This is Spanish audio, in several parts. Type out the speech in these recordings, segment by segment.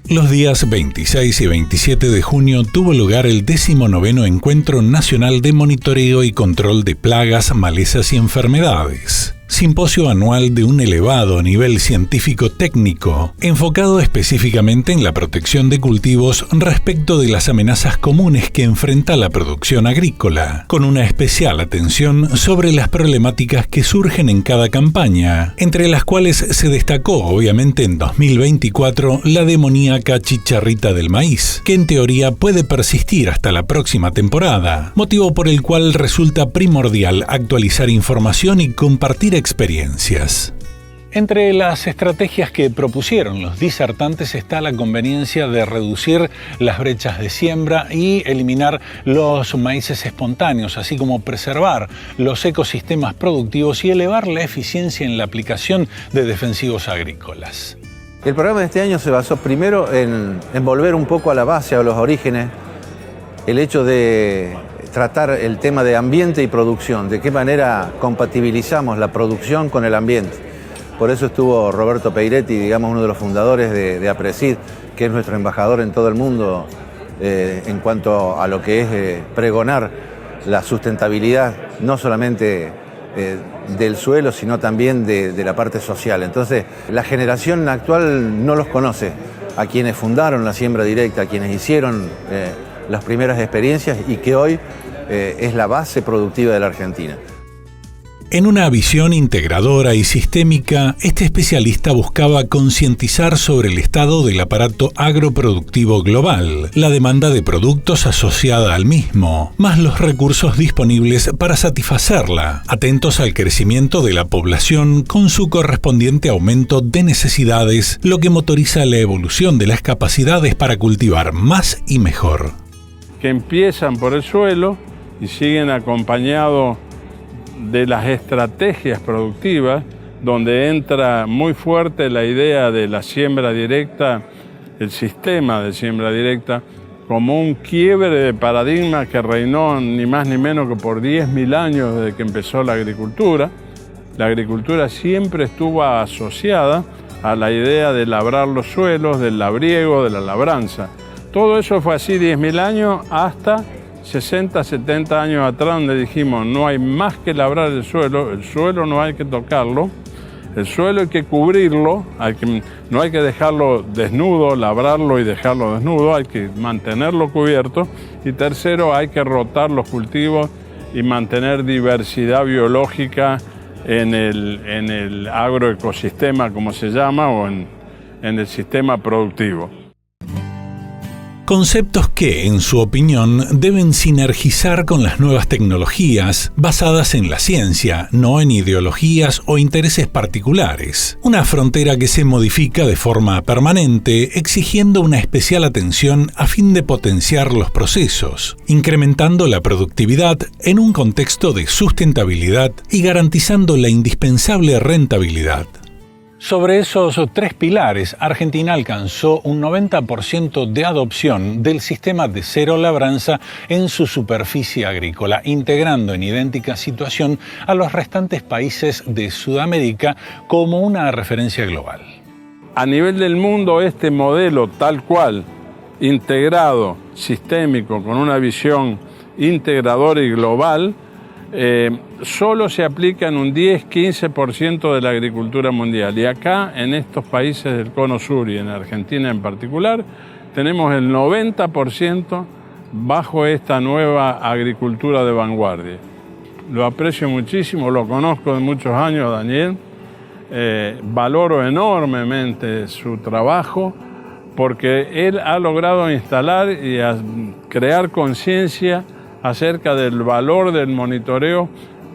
Los días 26 y 27 de junio tuvo lugar el 19º Encuentro Nacional de Monitoreo y Control de Plagas, Malezas y Enfermedades. Simposio anual de un elevado nivel científico-técnico, enfocado específicamente en la protección de cultivos respecto de las amenazas comunes que enfrenta la producción agrícola, con una especial atención sobre las problemáticas que surgen en cada campaña, entre las cuales se destacó obviamente en 2024 la demoníaca chicharrita del maíz, que en teoría puede persistir hasta la próxima temporada, motivo por el cual resulta primordial actualizar información y compartir experiencias. Entre las estrategias que propusieron los disertantes está la conveniencia de reducir las brechas de siembra y eliminar los maíces espontáneos, así como preservar los ecosistemas productivos y elevar la eficiencia en la aplicación de defensivos agrícolas. El programa de este año se basó primero en volver un poco a la base, a los orígenes, el hecho de tratar el tema de ambiente y producción, de qué manera compatibilizamos la producción con el ambiente. Por eso estuvo Roberto Peiretti, digamos uno de los fundadores de APRESID, que es nuestro embajador en todo el mundo en cuanto a lo que es pregonar la sustentabilidad, no solamente del suelo, sino también de la parte social. Entonces, la generación actual no los conoce, a quienes fundaron la siembra directa, a quienes hicieron las primeras experiencias y que hoy es la base productiva de la Argentina. En una visión integradora y sistémica, este especialista buscaba concientizar sobre el estado del aparato agroproductivo global, la demanda de productos asociada al mismo, más los recursos disponibles para satisfacerla, atentos al crecimiento de la población con su correspondiente aumento de necesidades, lo que motoriza la evolución de las capacidades para cultivar más y mejor. Que empiezan por el suelo y siguen acompañados de las estrategias productivas, donde entra muy fuerte la idea de la siembra directa, el sistema de siembra directa, como un quiebre de paradigma que reinó ni más ni menos que por 10.000 años desde que empezó la agricultura. La agricultura siempre estuvo asociada a la idea de labrar los suelos, del labriego, de la labranza. Todo eso fue así 10.000 años hasta 60, 70 años atrás, donde dijimos no hay más que labrar el suelo no hay que tocarlo, el suelo hay que cubrirlo, no hay que dejarlo desnudo, labrarlo y dejarlo desnudo, hay que mantenerlo cubierto. Y tercero, hay que rotar los cultivos y mantener diversidad biológica en el agroecosistema, como se llama, o en el sistema productivo. Conceptos que, en su opinión, deben sinergizar con las nuevas tecnologías basadas en la ciencia, no en ideologías o intereses particulares. Una frontera que se modifica de forma permanente, exigiendo una especial atención a fin de potenciar los procesos, incrementando la productividad en un contexto de sustentabilidad y garantizando la indispensable rentabilidad. Sobre esos tres pilares, Argentina alcanzó un 90% de adopción del sistema de cero labranza en su superficie agrícola, integrando en idéntica situación a los restantes países de Sudamérica como una referencia global. A nivel del mundo, este modelo tal cual, integrado, sistémico, con una visión integradora y global, solo se aplica en un 10-15% de la agricultura mundial. Y acá, en estos países del Cono Sur y en Argentina en particular, tenemos el 90% bajo esta nueva agricultura de vanguardia. Lo aprecio muchísimo, lo conozco de muchos años, Daniel. Valoro enormemente su trabajo porque él ha logrado instalar y crear conciencia acerca del valor del monitoreo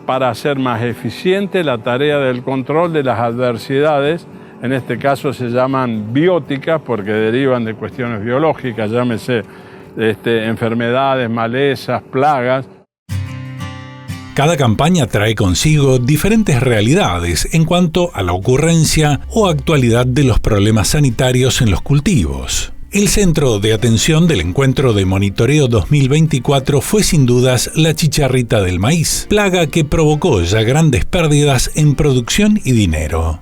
para hacer más eficiente la tarea del control de las adversidades. En este caso se llaman bióticas porque derivan de cuestiones biológicas, llámese enfermedades, malezas, plagas. Cada campaña trae consigo diferentes realidades en cuanto a la ocurrencia o actualidad de los problemas sanitarios en los cultivos. El centro de atención del encuentro de monitoreo 2024 fue sin dudas la chicharrita del maíz, plaga que provocó ya grandes pérdidas en producción y dinero.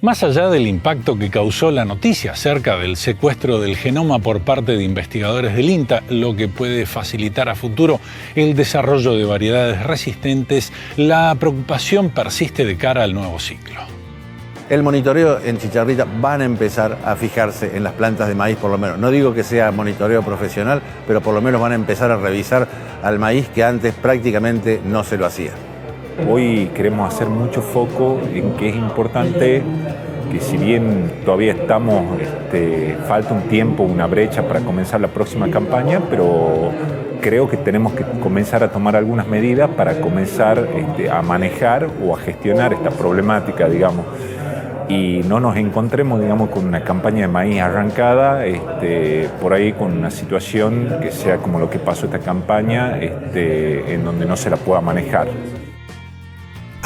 Más allá del impacto que causó la noticia acerca del secuestro del genoma por parte de investigadores del INTA, lo que puede facilitar a futuro el desarrollo de variedades resistentes, la preocupación persiste de cara al nuevo ciclo. El monitoreo en chicharrita van a empezar a fijarse en las plantas de maíz por lo menos. No digo que sea monitoreo profesional, pero por lo menos van a empezar a revisar al maíz que antes prácticamente no se lo hacía. Hoy queremos hacer mucho foco en que es importante que si bien todavía estamos, falta un tiempo, una brecha para comenzar la próxima campaña, pero creo que tenemos que comenzar a tomar algunas medidas para comenzar a manejar o a gestionar esta problemática, digamos. Y no nos encontremos, digamos, con una campaña de maíz arrancada, por ahí con una situación que sea como lo que pasó esta campaña, en donde no se la pueda manejar.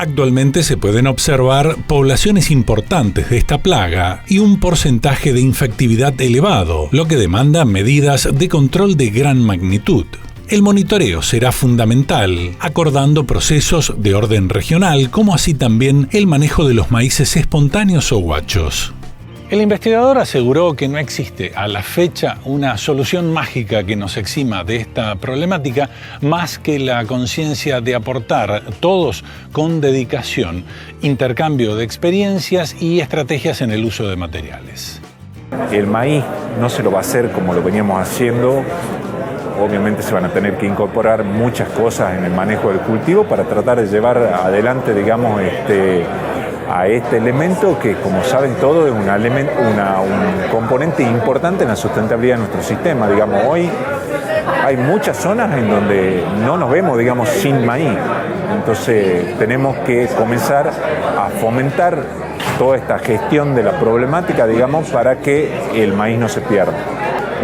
Actualmente se pueden observar poblaciones importantes de esta plaga y un porcentaje de infectividad elevado, lo que demanda medidas de control de gran magnitud. El monitoreo será fundamental, acordando procesos de orden regional, como así también el manejo de los maíces espontáneos o guachos. El investigador aseguró que no existe a la fecha una solución mágica que nos exima de esta problemática más que la conciencia de aportar todos con dedicación, intercambio de experiencias y estrategias en el uso de materiales. El maíz no se lo va a hacer como lo veníamos haciendo. Obviamente se van a tener que incorporar muchas cosas en el manejo del cultivo para tratar de llevar adelante, digamos, a este elemento que, como saben todos, es un componente importante en la sustentabilidad de nuestro sistema. Digamos, hoy hay muchas zonas en donde no nos vemos, digamos, sin maíz. Entonces tenemos que comenzar a fomentar toda esta gestión de la problemática, digamos, para que el maíz no se pierda.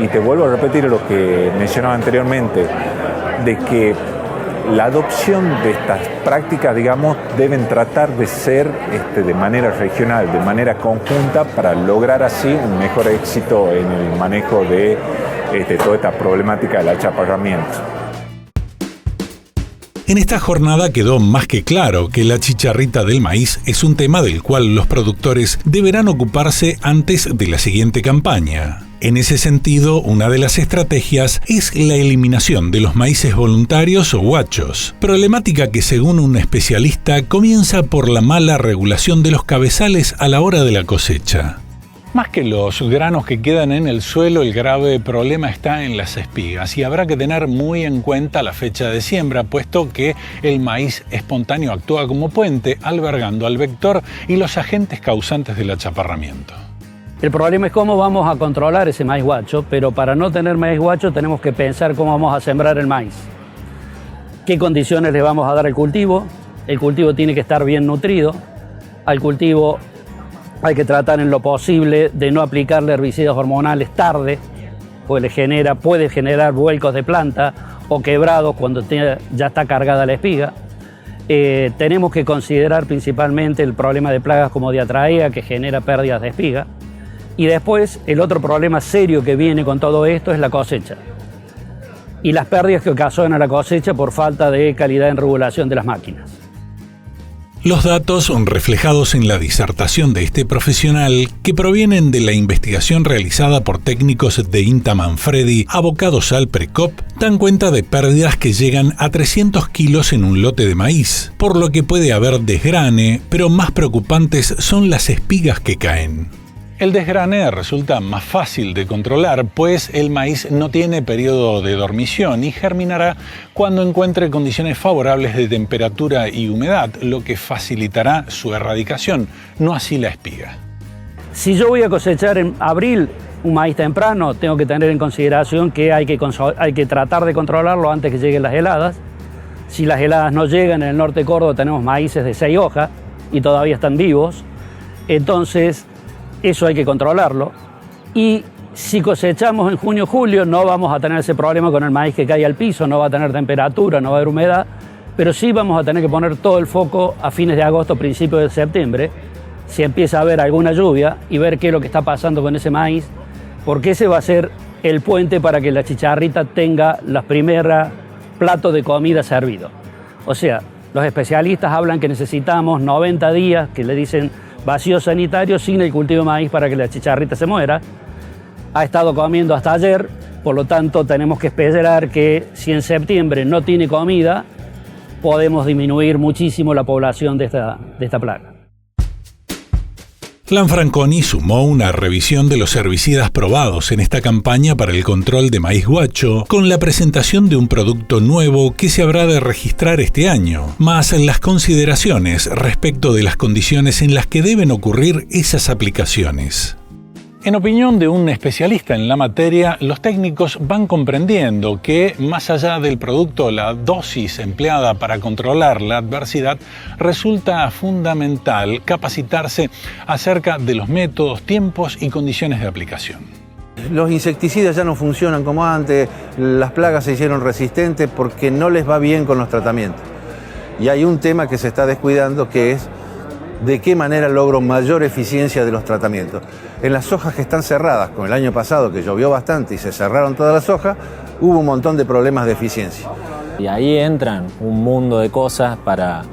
Y te vuelvo a repetir lo que mencionaba anteriormente, de que la adopción de estas prácticas, digamos, deben tratar de ser de manera regional, de manera conjunta, para lograr así un mejor éxito en el manejo de toda esta problemática del achaparramiento. En esta jornada quedó más que claro que la chicharrita del maíz es un tema del cual los productores deberán ocuparse antes de la siguiente campaña. En ese sentido, una de las estrategias es la eliminación de los maíces voluntarios o guachos, problemática que según un especialista comienza por la mala regulación de los cabezales a la hora de la cosecha. Más que los granos que quedan en el suelo, el grave problema está en las espigas y habrá que tener muy en cuenta la fecha de siembra, puesto que el maíz espontáneo actúa como puente, albergando al vector y los agentes causantes del achaparramiento. El problema es cómo vamos a controlar ese maíz guacho, pero para no tener maíz guacho tenemos que pensar cómo vamos a sembrar el maíz. ¿Qué condiciones le vamos a dar al cultivo? El cultivo tiene que estar bien nutrido. Al cultivo hay que tratar en lo posible de no aplicarle herbicidas hormonales tarde, pues puede generar vuelcos de planta o quebrados cuando ya está cargada la espiga. Tenemos que considerar principalmente el problema de plagas como diatraea, que genera pérdidas de espiga. Y después, el otro problema serio que viene con todo esto es la cosecha. Y las pérdidas que ocasiona la cosecha por falta de calidad en regulación de las máquinas. Los datos reflejados en la disertación de este profesional, que provienen de la investigación realizada por técnicos de INTA Manfredi abocados al PRECOP, dan cuenta de pérdidas que llegan a 300 kilos en un lote de maíz, por lo que puede haber desgrane, pero más preocupantes son las espigas que caen. El desgrane resulta más fácil de controlar, pues el maíz no tiene periodo de dormición y germinará cuando encuentre condiciones favorables de temperatura y humedad, lo que facilitará su erradicación, no así la espiga. Si yo voy a cosechar en abril un maíz temprano, tengo que tener en consideración que hay que tratar de controlarlo antes que lleguen las heladas. Si las heladas no llegan, en el norte de Córdoba tenemos maíces de 6 hojas y todavía están vivos, entonces eso hay que controlarlo. Y si cosechamos en junio o julio, no vamos a tener ese problema con el maíz que cae al piso, no va a tener temperatura, no va a haber humedad, pero sí vamos a tener que poner todo el foco a fines de agosto, principios de septiembre, si empieza a haber alguna lluvia, y ver qué es lo que está pasando con ese maíz, porque ese va a ser el puente para que la chicharrita tenga los primeros platos de comida servidos. O sea, los especialistas hablan que necesitamos 90 días, que le dicen vacío sanitario sin el cultivo de maíz para que la chicharrita se muera. Ha estado comiendo hasta ayer, por lo tanto tenemos que esperar que si en septiembre no tiene comida, podemos disminuir muchísimo la población de esta plaga. Lanfranconi sumó una revisión de los herbicidas probados en esta campaña para el control de maíz guacho, con la presentación de un producto nuevo que se habrá de registrar este año, más las consideraciones respecto de las condiciones en las que deben ocurrir esas aplicaciones. En opinión de un especialista en la materia, los técnicos van comprendiendo que, más allá del producto, la dosis empleada para controlar la adversidad, resulta fundamental capacitarse acerca de los métodos, tiempos y condiciones de aplicación. Los insecticidas ya no funcionan como antes, las plagas se hicieron resistentes porque no les va bien con los tratamientos. Y hay un tema que se está descuidando, que es de qué manera logro mayor eficiencia de los tratamientos. En las hojas que están cerradas, como el año pasado que llovió bastante y se cerraron todas las hojas, hubo un montón de problemas de eficiencia. Y ahí entran un mundo de cosas para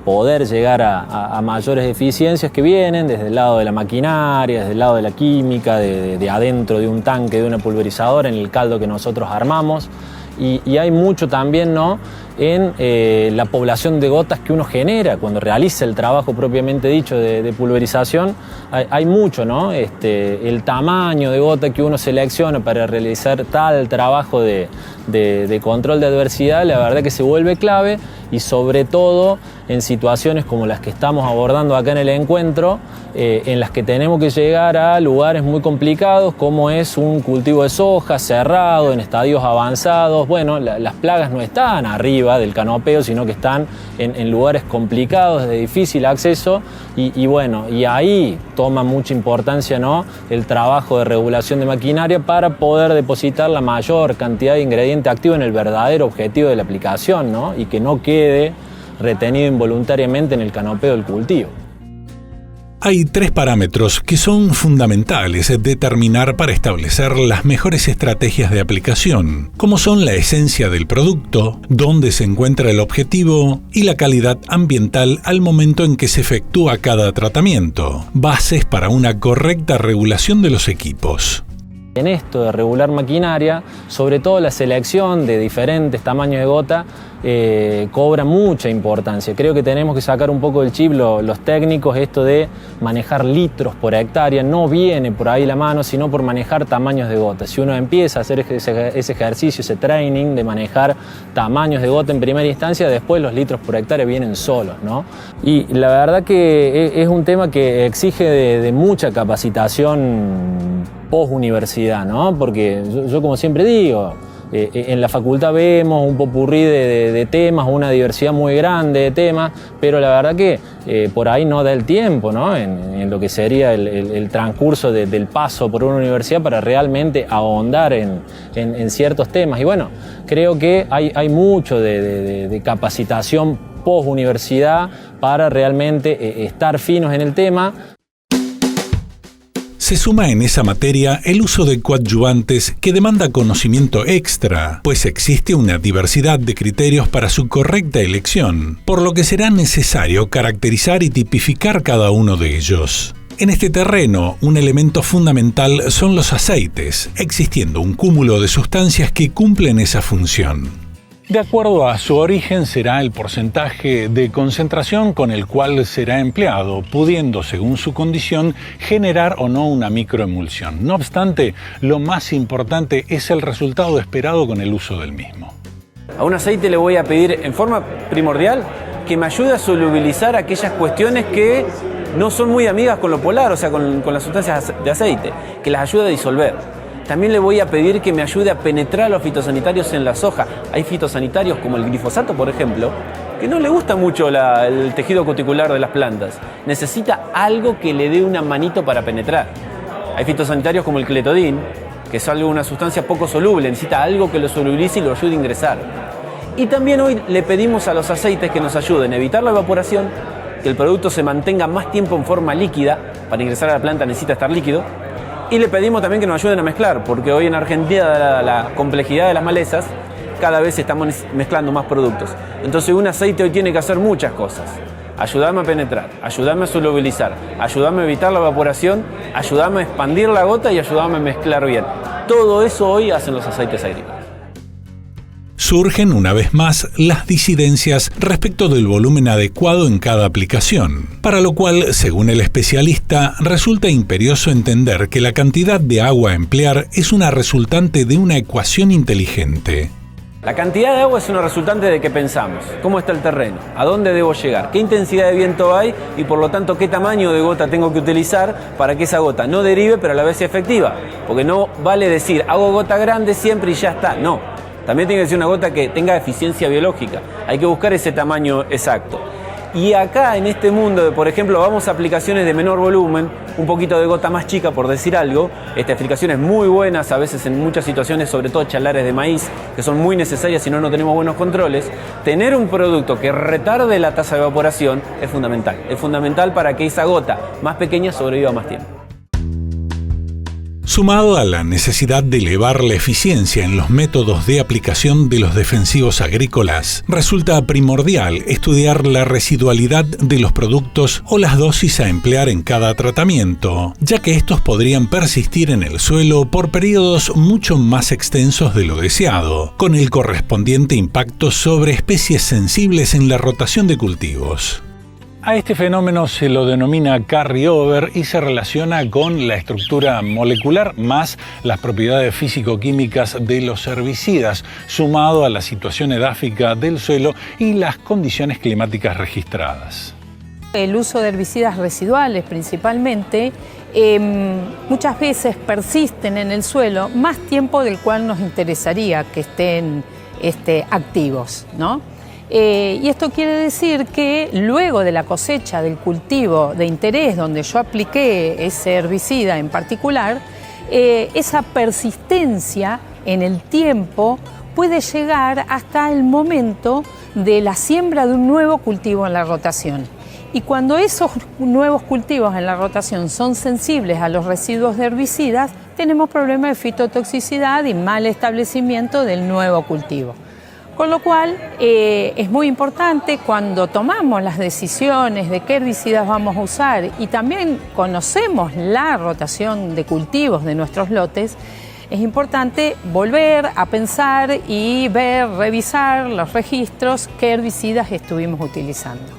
poder llegar a mayores eficiencias que vienen desde el lado de la maquinaria, desde el lado de la química, de adentro de un tanque, de una pulverizadora, en el caldo que nosotros armamos. Y hay mucho también, ¿no?, en la población de gotas que uno genera cuando realiza el trabajo propiamente dicho de pulverización. Hay mucho, ¿no? El tamaño de gota que uno selecciona para realizar tal trabajo de control de adversidad, la verdad que se vuelve clave, y sobre todo en situaciones como las que estamos abordando acá en el encuentro, en las que tenemos que llegar a lugares muy complicados, como es un cultivo de soja cerrado, en estadios avanzados. Bueno, las plagas no están arriba del canopeo, sino que están en lugares complicados, de difícil acceso, y ahí toma mucha importancia, ¿no?, el trabajo de regulación de maquinaria para poder depositar la mayor cantidad de ingrediente activo en el verdadero objetivo de la aplicación, ¿no?, y que no quede retenido involuntariamente en el canopeo del cultivo. Hay 3 parámetros que son fundamentales determinar para establecer las mejores estrategias de aplicación, como son la esencia del producto, dónde se encuentra el objetivo y la calidad ambiental al momento en que se efectúa cada tratamiento, bases para una correcta regulación de los equipos. En esto de regular maquinaria, sobre todo la selección de diferentes tamaños de gota cobra mucha importancia. Creo que tenemos que sacar un poco del chip los técnicos, esto de manejar litros por hectárea no viene por ahí la mano, sino por manejar tamaños de gota. Si uno empieza a hacer ese ejercicio, ese training de manejar tamaños de gota en primera instancia, después los litros por hectárea vienen solos, ¿no? Y la verdad que es un tema que exige de mucha capacitación post-universidad, ¿no? Porque yo como siempre digo, en la facultad vemos un popurrí de temas, una diversidad muy grande de temas, pero la verdad que por ahí no da el tiempo, ¿no?, en lo que sería el transcurso del paso por una universidad para realmente ahondar en ciertos temas. Y bueno, creo que hay mucho de capacitación post-universidad para realmente estar finos en el tema. Se suma en esa materia el uso de coadyuvantes que demanda conocimiento extra, pues existe una diversidad de criterios para su correcta elección, por lo que será necesario caracterizar y tipificar cada uno de ellos. En este terreno, un elemento fundamental son los aceites, existiendo un cúmulo de sustancias que cumplen esa función. De acuerdo a su origen será el porcentaje de concentración con el cual será empleado, pudiendo, según su condición, generar o no una microemulsión. No obstante, lo más importante es el resultado esperado con el uso del mismo. A un aceite le voy a pedir en forma primordial que me ayude a solubilizar aquellas cuestiones que no son muy amigas con lo polar, o sea, con las sustancias de aceite, que las ayude a disolver. También le voy a pedir que me ayude a penetrar los fitosanitarios en la soja. Hay fitosanitarios como el glifosato, por ejemplo, que no le gusta mucho el tejido cuticular de las plantas. Necesita algo que le dé una manito para penetrar. Hay fitosanitarios como el cletodin, que es una sustancia poco soluble, necesita algo que lo solubilice y lo ayude a ingresar. Y también hoy le pedimos a los aceites que nos ayuden a evitar la evaporación, que el producto se mantenga más tiempo en forma líquida. Para ingresar a la planta necesita estar líquido. Y le pedimos también que nos ayuden a mezclar, porque hoy en Argentina, dada la complejidad de las malezas, cada vez estamos mezclando más productos. Entonces un aceite hoy tiene que hacer muchas cosas. ayúdame a penetrar, ayúdame a solubilizar, ayúdame a evitar la evaporación, ayúdame a expandir la gota y ayúdame a mezclar bien. Todo eso hoy hacen los aceites agrícolas. Surgen una vez más las disidencias respecto del volumen adecuado en cada aplicación, para lo cual, según el especialista, resulta imperioso entender que la cantidad de agua a emplear es una resultante de una ecuación inteligente. La cantidad de agua es una resultante de que pensamos, cómo está el terreno, a dónde debo llegar, qué intensidad de viento hay y por lo tanto qué tamaño de gota tengo que utilizar para que esa gota no derive pero a la vez sea efectiva. Porque no vale decir hago gota grande siempre y ya está, no. También tiene que ser una gota que tenga eficiencia biológica, hay que buscar ese tamaño exacto. Y acá en este mundo, de, por ejemplo, vamos a aplicaciones de menor volumen, un poquito de gota más chica por decir algo, aplicaciones muy buenas, a veces en muchas situaciones, sobre todo chalares de maíz, que son muy necesarias si no tenemos buenos controles, tener un producto que retarde la tasa de evaporación es fundamental para que esa gota más pequeña sobreviva más tiempo. Sumado a la necesidad de elevar la eficiencia en los métodos de aplicación de los defensivos agrícolas, resulta primordial estudiar la residualidad de los productos o las dosis a emplear en cada tratamiento, ya que estos podrían persistir en el suelo por periodos mucho más extensos de lo deseado, con el correspondiente impacto sobre especies sensibles en la rotación de cultivos. A este fenómeno se lo denomina carryover y se relaciona con la estructura molecular más las propiedades físico-químicas de los herbicidas, sumado a la situación edáfica del suelo y las condiciones climáticas registradas. El uso de herbicidas residuales principalmente muchas veces persisten en el suelo más tiempo del cual nos interesaría que estén activos, ¿no? Y esto quiere decir que luego de la cosecha del cultivo de interés donde yo apliqué ese herbicida en particular, esa persistencia en el tiempo puede llegar hasta el momento de la siembra de un nuevo cultivo en la rotación. Y cuando esos nuevos cultivos en la rotación son sensibles a los residuos de herbicidas, tenemos problemas de fitotoxicidad y mal establecimiento del nuevo cultivo. Con lo cual es muy importante cuando tomamos las decisiones de qué herbicidas vamos a usar y también conocemos la rotación de cultivos de nuestros lotes, es importante volver a pensar y revisar los registros qué herbicidas estuvimos utilizando.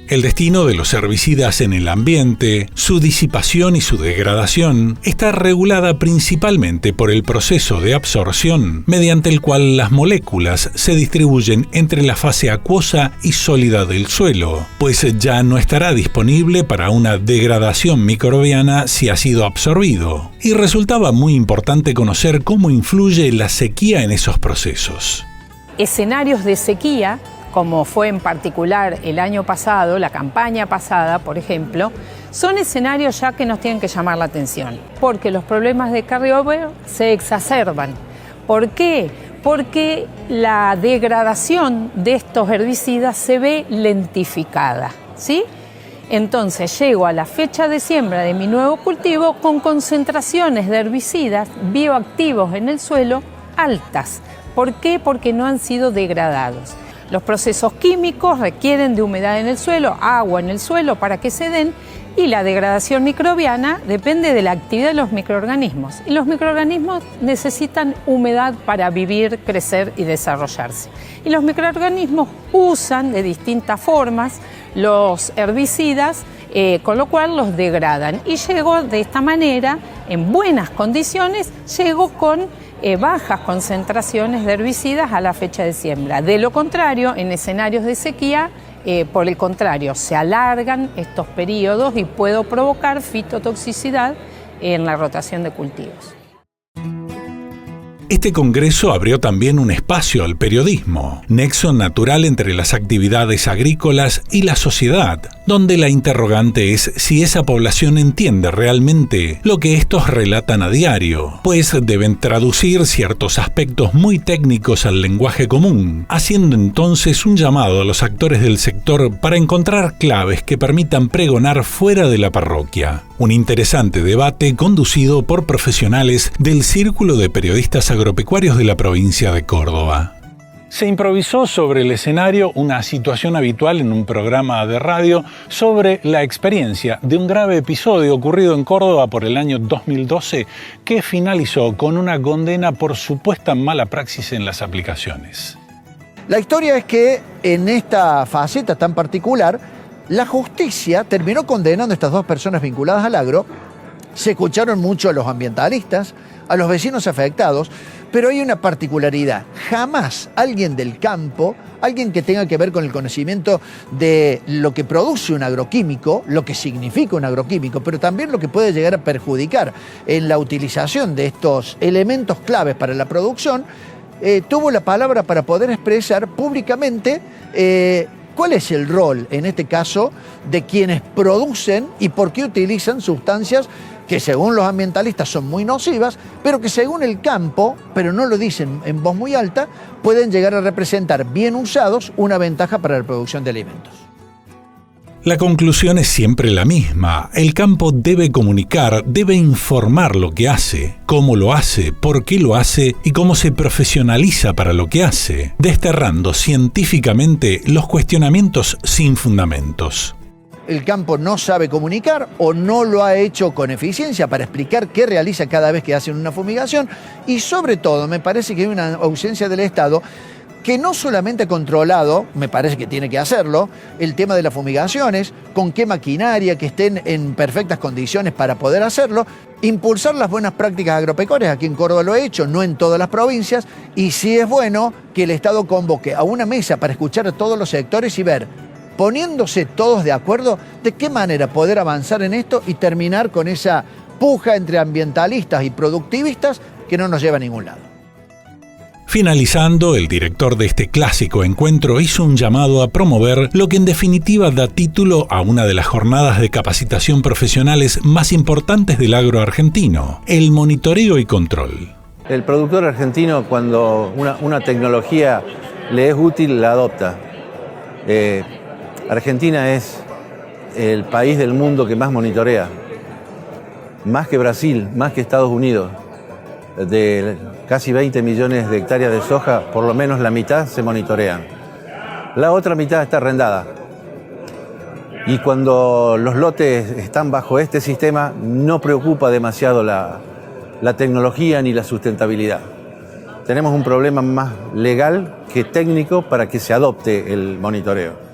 El destino de los herbicidas en el ambiente, su disipación y su degradación está regulada principalmente por el proceso de absorción, mediante el cual las moléculas se distribuyen entre la fase acuosa y sólida del suelo, pues ya no estará disponible para una degradación microbiana si ha sido absorbido. Y resultaba muy importante conocer cómo influye la sequía en esos procesos. Escenarios de sequía, como fue en particular el año pasado, la campaña pasada, por ejemplo, son escenarios ya que nos tienen que llamar la atención, porque los problemas de carryover se exacerban. ¿Por qué? Porque la degradación de estos herbicidas se ve lentificada, ¿sí? Entonces llego a la fecha de siembra de mi nuevo cultivo con concentraciones de herbicidas bioactivos en el suelo altas. ¿Por qué? Porque no han sido degradados. Los procesos químicos requieren de humedad en el suelo, agua en el suelo para que se den, y la degradación microbiana depende de la actividad de los microorganismos. Y los microorganismos necesitan humedad para vivir, crecer y desarrollarse. Y los microorganismos usan de distintas formas los herbicidas, con lo cual los degradan. Y llego de esta manera, en buenas condiciones, llego con bajas concentraciones de herbicidas a la fecha de siembra. De lo contrario, en escenarios de sequía, por el contrario, se alargan estos periodos y puedo provocar fitotoxicidad en la rotación de cultivos. Este congreso abrió también un espacio al periodismo, nexo natural entre las actividades agrícolas y la sociedad, donde la interrogante es si esa población entiende realmente lo que estos relatan a diario, pues deben traducir ciertos aspectos muy técnicos al lenguaje común, haciendo entonces un llamado a los actores del sector para encontrar claves que permitan pregonar fuera de la parroquia. Un interesante debate conducido por profesionales del Círculo de Periodistas Agropecuarios de la provincia de Córdoba. Se improvisó sobre el escenario una situación habitual en un programa de radio sobre la experiencia de un grave episodio ocurrido en Córdoba por el año 2012 que finalizó con una condena por supuesta mala praxis en las aplicaciones. La historia es que en esta faceta tan particular, la justicia terminó condenando a estas dos personas vinculadas al agro. Se escucharon mucho a los ambientalistas, a los vecinos afectados, pero hay una particularidad. Jamás alguien del campo, alguien que tenga que ver con el conocimiento de lo que produce un agroquímico, lo que significa un agroquímico, pero también lo que puede llegar a perjudicar en la utilización de estos elementos claves para la producción, tuvo la palabra para poder expresar públicamente cuál es el rol, en este caso, de quienes producen y por qué utilizan sustancias que según los ambientalistas son muy nocivas, pero que según el campo, pero no lo dicen en voz muy alta, pueden llegar a representar, bien usados, una ventaja para la producción de alimentos. La conclusión es siempre la misma. El campo debe comunicar, debe informar lo que hace, cómo lo hace, por qué lo hace y cómo se profesionaliza para lo que hace, desterrando científicamente los cuestionamientos sin fundamentos. El campo no sabe comunicar o no lo ha hecho con eficiencia para explicar qué realiza cada vez que hacen una fumigación y sobre todo me parece que hay una ausencia del Estado que no solamente ha controlado, me parece que tiene que hacerlo, el tema de las fumigaciones, con qué maquinaria que estén en perfectas condiciones para poder hacerlo, impulsar las buenas prácticas agropecuarias, aquí en Córdoba lo he hecho, no en todas las provincias, y sí es bueno que el Estado convoque a una mesa para escuchar a todos los sectores y ver, poniéndose todos de acuerdo, de qué manera poder avanzar en esto y terminar con esa puja entre ambientalistas y productivistas que no nos lleva a ningún lado. Finalizando, el director de este clásico encuentro hizo un llamado a promover lo que en definitiva da título a una de las jornadas de capacitación profesionales más importantes del agro argentino, el monitoreo y control. El productor argentino, cuando una tecnología le es útil, la adopta. Argentina es el país del mundo que más monitorea, más que Brasil, más que Estados Unidos. De casi 20 millones de hectáreas de soja, por lo menos la mitad se monitorean. La otra mitad está arrendada. Y cuando los lotes están bajo este sistema, no preocupa demasiado la tecnología ni la sustentabilidad. Tenemos un problema más legal que técnico para que se adopte el monitoreo.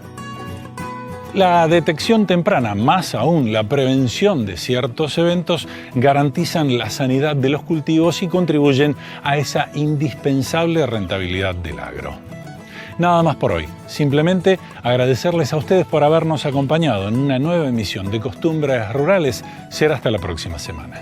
La detección temprana, más aún la prevención de ciertos eventos, garantizan la sanidad de los cultivos y contribuyen a esa indispensable rentabilidad del agro. Nada más por hoy. Simplemente agradecerles a ustedes por habernos acompañado en una nueva emisión de Costumbres Rurales. Será hasta la próxima semana.